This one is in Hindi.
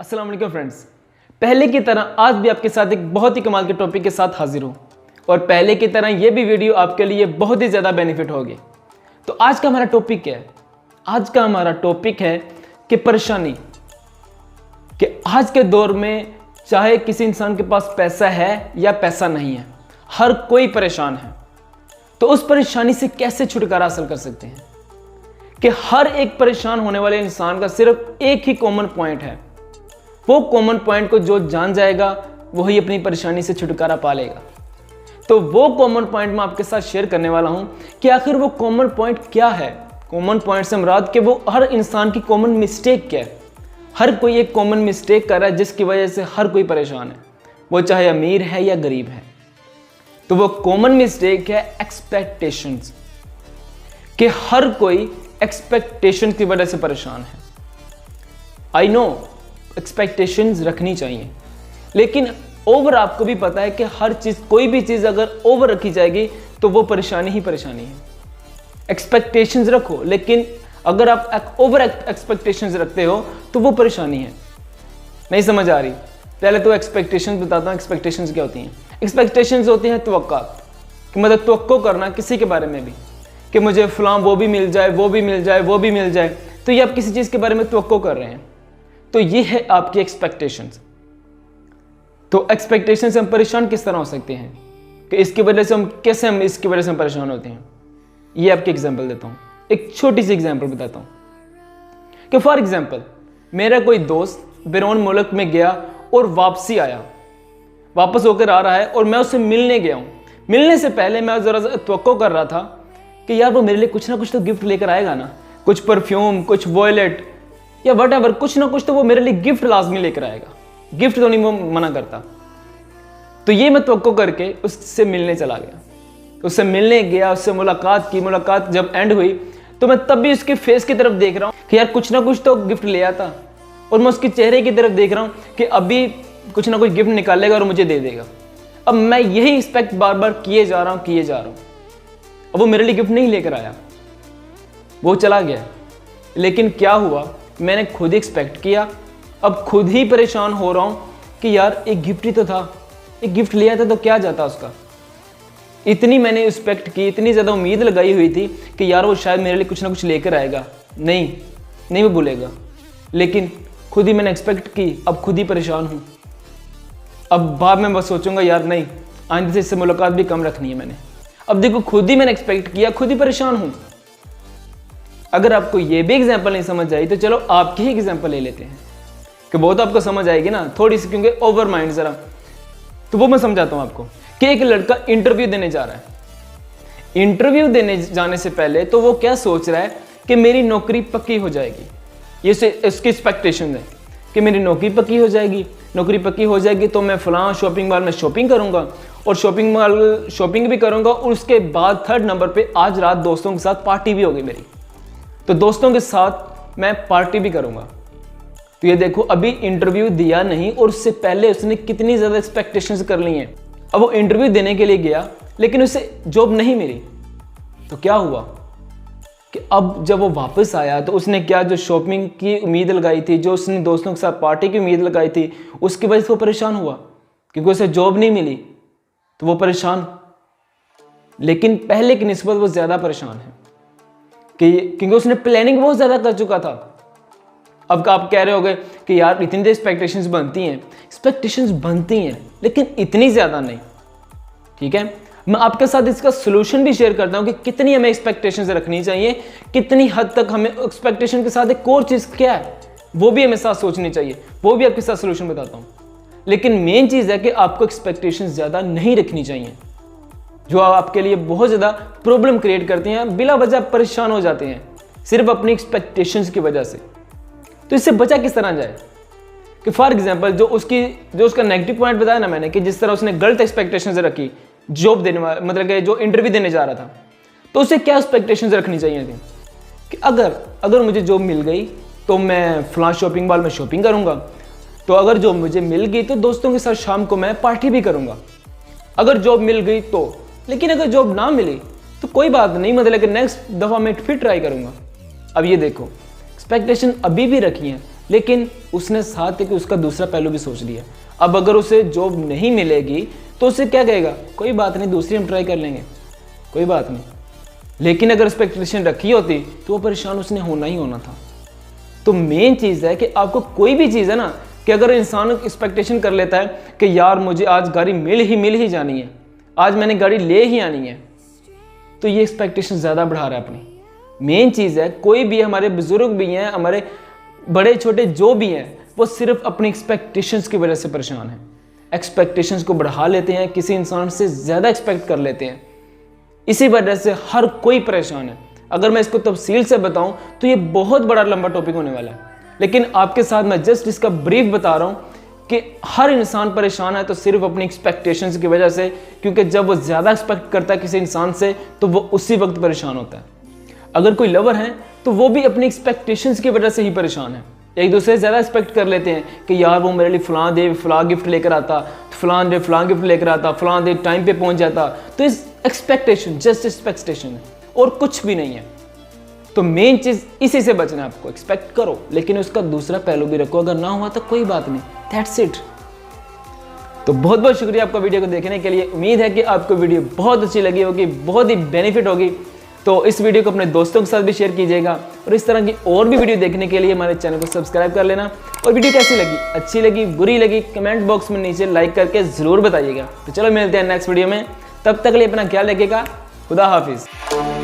अस्सलाम वालेकुम फ्रेंड्स। पहले की तरह आज भी आपके साथ एक बहुत ही कमाल के टॉपिक के साथ हाजिर हूँ और पहले की तरह ये भी वीडियो आपके लिए बहुत ही ज़्यादा बेनिफिट होगी। तो आज का हमारा टॉपिक क्या है? आज का हमारा टॉपिक है कि परेशानी, कि आज के दौर में चाहे किसी इंसान के पास पैसा है या पैसा नहीं है, हर कोई परेशान है। तो उस परेशानी से कैसे छुटकारा हासिल कर सकते हैं? कि हर एक परेशान होने वाले इंसान का सिर्फ एक ही कॉमन पॉइंट है। वो कॉमन पॉइंट को जो जान जाएगा वही अपनी परेशानी से छुटकारा पा लेगा। तो वो कॉमन पॉइंट मैं आपके साथ शेयर करने वाला हूं कि आखिर वो कॉमन पॉइंट क्या है। कॉमन पॉइंट से मुराद कि वो हर इंसान की कॉमन मिस्टेक क्या है। हर कोई एक कॉमन मिस्टेक कर रहा है जिसकी वजह से हर कोई परेशान है, वो चाहे अमीर है या गरीब है। तो वो कॉमन मिस्टेक है एक्सपेक्टेशंस, कि हर कोई एक्सपेक्टेशन की वजह से परेशान है। आई नो एक्सपेक्टेशंस रखनी चाहिए, लेकिन ओवर आपको भी पता है कि हर चीज, कोई भी चीज अगर ओवर रखी जाएगी तो वो परेशानी ही परेशानी है। एक्सपेक्टेशंस रखो, लेकिन अगर आप ओवर एक्सपेक्टेशंस रखते हो तो वो परेशानी है। नहीं समझ आ रही? पहले तो एक्सपेक्टेशंस बताता हूं। एक्सपेक्टेशंस क्या होती हैं? एक्सपेक्टेशंस होती हैं तवक्कात, कि मतलब तवक्को करना किसी के बारे में भी, कि मुझे फलां वो भी मिल जाए, वो भी मिल जाए, वो भी मिल जाए। तो ये आप किसी चीज के बारे में तवक्को कर रहे हैं, तो ये है आपकी एक्सपेक्टेशंस। तो एक्सपेक्टेशन से हम परेशान किस तरह हो सकते हैं, कि इसकी वजह से हम इसकी वजह से हम परेशान होते हैं। ये आपकी एग्जांपल देता हूँ, एक छोटी सी एग्जांपल बताता हूँ कि फॉर एग्जांपल मेरा कोई दोस्त बैरून मुल्क में गया और वापसी आया, वापस होकर आ रहा है और मैं उससे मिलने गया हूँ। मिलने से पहले मैं जरा तवक्को कर रहा था कि यार वो मेरे लिए कुछ ना कुछ तो गिफ्ट लेकर आएगा ना, कुछ परफ्यूम, कुछ वॉलेट या व्हाटएवर, कुछ ना कुछ तो वो मेरे लिए गिफ्ट लाजमी लेकर आएगा। गिफ्ट तो नहीं वो मना करता। तो ये मैं तवक्को करके उससे मिलने चला गया। उससे मिलने गया, उससे मुलाकात की। मुलाकात जब एंड हुई तो मैं तब भी उसके फेस की तरफ देख रहा हूँ कि यार कुछ ना कुछ तो गिफ्ट ले आता, और मैं उसके चेहरे की तरफ देख रहा हूँ कि अभी कुछ ना कुछ गिफ्ट निकालेगा और मुझे दे देगा। अब मैं यही एक्सपेक्ट बार बार किए जा रहा हूँ। अब वो मेरे लिए गिफ्ट नहीं लेकर आया, वो चला गया। लेकिन क्या हुआ, मैंने खुद ही एक्सपेक्ट किया। अब खुद ही परेशान हो रहा हूं कि यार एक गिफ्ट ही तो था, एक गिफ्ट लिया था तो क्या जाता उसका। इतनी मैंने एक्सपेक्ट की, इतनी ज़्यादा उम्मीद लगाई हुई थी कि यार वो शायद मेरे लिए कुछ ना कुछ लेकर आएगा। नहीं वो भूलेगा। लेकिन खुद ही मैंने एक्सपेक्ट की, अब खुद ही परेशान हूँ। अब बाद में बस सोचूंगा यार नहीं, आइंदा से इससे मुलाकात भी कम रखनी है मैंने। अब देखो, खुद ही मैंने एक्सपेक्ट किया, खुद ही परेशान हूँ। अगर आपको ये भी एग्जाम्पल नहीं समझ आई तो चलो आपकी ही एग्जाम्पल ले लेते हैं, कि वो तो आपको समझ आएगी ना थोड़ी सी, क्योंकि ओवर माइंड जरा। तो वो मैं समझाता हूँ आपको कि एक लड़का इंटरव्यू देने जा रहा है। इंटरव्यू देने जाने से पहले तो वो क्या सोच रहा है कि मेरी नौकरी पक्की हो जाएगी। ये उसकी एक्सपेक्टेशन है कि मेरी नौकरी पक्की हो जाएगी। नौकरी पक्की हो जाएगी तो मैं फलां शॉपिंग मॉल में शॉपिंग करूंगा, और शॉपिंग भी करूंगा, और उसके बाद थर्ड नंबर पे आज रात दोस्तों के साथ पार्टी भी होगी मेरी, तो दोस्तों के साथ मैं पार्टी भी करूंगा। तो ये देखो, अभी इंटरव्यू दिया नहीं और उससे पहले उसने कितनी ज्यादा एक्सपेक्टेशंस कर ली हैं। अब वो इंटरव्यू देने के लिए गया, लेकिन उसे जॉब नहीं मिली। तो क्या हुआ कि अब जब वो वापस आया तो उसने क्या, जो शॉपिंग की उम्मीद लगाई थी, जो उसने दोस्तों के साथ पार्टी की उम्मीद लगाई थी, उसकी वजह से वो परेशान हुआ क्योंकि उसे जॉब नहीं मिली। तो वो परेशान, लेकिन पहले की निस्बत वो ज्यादा परेशान है क्योंकि उसने प्लानिंग बहुत ज्यादा कर चुका था। अब आप कह रहे होगे कि यार इतनी देर एक्सपेक्टेशंस बनती हैं, लेकिन इतनी ज्यादा नहीं। ठीक है, मैं आपके साथ इसका सोल्यूशन भी शेयर करता हूं कि कितनी हमें एक्सपेक्टेशंस रखनी चाहिए, कितनी हद तक हमें एक्सपेक्टेशन के साथ एक और चीज क्या है वो भी हमें साथ सोचनी चाहिए। वो भी आपके साथ सोल्यूशन बताता हूं। लेकिन मेन चीज है कि आपको एक्सपेक्टेशंस ज्यादा नहीं रखनी चाहिए, जो आपके लिए बहुत ज़्यादा प्रॉब्लम क्रिएट करती हैं। बिला वजह परेशान हो जाते हैं सिर्फ अपनी एक्सपेक्टेशंस की वजह से। तो इससे बचा किस तरह जाए? कि फॉर एग्जांपल जो उसका नेगेटिव पॉइंट बताया ना मैंने, कि जिस तरह उसने गलत एक्सपेक्टेशंस रखी जॉब देने वाला, मतलब कि जो इंटरव्यू देने जा रहा था, तो उसे क्या एक्सपेक्टेशंस रखनी चाहिए थी कि अगर मुझे जॉब मिल गई तो मैं फलां शॉपिंग मॉल में शॉपिंग करूँगा, तो अगर जॉब मुझे मिल गई तो दोस्तों के साथ शाम को मैं पार्टी भी करूँगा। अगर जॉब मिल गई तो, लेकिन अगर जॉब ना मिली तो कोई बात नहीं, मतलब कि नेक्स्ट दफ़ा मैं फिर ट्राई करूँगा। अब ये देखो, एक्सपेक्टेशन अभी भी रखी हैं, लेकिन उसने साथ ही उसका दूसरा पहलू भी सोच लिया। अब अगर उसे जॉब नहीं मिलेगी तो उसे क्या कहेगा, कोई बात नहीं, दूसरी हम ट्राई कर लेंगे, कोई बात नहीं। लेकिन अगर एक्सपेक्टेशन रखी होती तो वो परेशान उसने होना ही होना था। तो मेन चीज़ है कि आपको कोई भी चीज़ है ना, कि अगर इंसान एक्सपेक्टेशन कर लेता है कि यार मुझे आज गाड़ी मिल ही जानी है, आज मैंने गाड़ी ले ही आनी है, तो ये एक्सपेक्टेशन ज़्यादा बढ़ा रहा है अपनी। मेन चीज़ है, कोई भी हमारे बुजुर्ग भी हैं, हमारे बड़े छोटे जो भी हैं, वो सिर्फ अपनी एक्सपेक्टेशंस की वजह से परेशान हैं। एक्सपेक्टेशंस को बढ़ा लेते हैं, किसी इंसान से ज़्यादा एक्सपेक्ट कर लेते हैं, इसी वजह से हर कोई परेशान है। अगर मैं इसको तफसील से बताऊं तो ये बहुत बड़ा लंबा टॉपिक होने वाला है, लेकिन आपके साथ मैं जस्ट इसका ब्रीफ बता रहा हूं कि हर इंसान परेशान है तो सिर्फ अपनी एक्सपेक्टेशंस की वजह से, क्योंकि जब वो ज़्यादा एक्सपेक्ट करता है किसी इंसान से तो वो उसी वक्त परेशान होता है। अगर कोई लवर है तो वो भी अपनी एक्सपेक्टेशंस की वजह से ही परेशान है। एक दूसरे से ज़्यादा एक्सपेक्ट कर लेते हैं कि यार वो मेरे लिए फ़लाँ डे फ़लाँ गिफ्ट लेकर आता, फ़लाँ डे फ़लाँ गिफ्ट लेकर आता, फ़लाँ डे टाइम पे पहुंच जाता। तो इस एक्सपेक्टेशन जस्ट एक्सपेक्टेशन है और कुछ भी नहीं है। तो मेन चीज़ इसी से बचना है, आपको एक्सपेक्ट करो लेकिन उसका दूसरा पहलू भी रखो, अगर ना हुआ तो कोई बात नहीं, दैट्स इट। तो बहुत बहुत शुक्रिया आपका वीडियो को देखने के लिए। उम्मीद है कि आपको वीडियो बहुत अच्छी लगी होगी, बहुत ही बेनिफिट होगी। तो इस वीडियो को अपने दोस्तों के साथ भी शेयर कीजिएगा और इस तरह की और भी वीडियो देखने के लिए हमारे चैनल को सब्सक्राइब कर लेना। और वीडियो कैसी लगी, अच्छी लगी, बुरी लगी, कमेंट बॉक्स में नीचे लाइक करके ज़रूर बताइएगा। तो चलो मिलते हैं नेक्स्ट वीडियो में, तब तक के लिए अपना ख्याल रखिएगा। खुदा हाफिज़।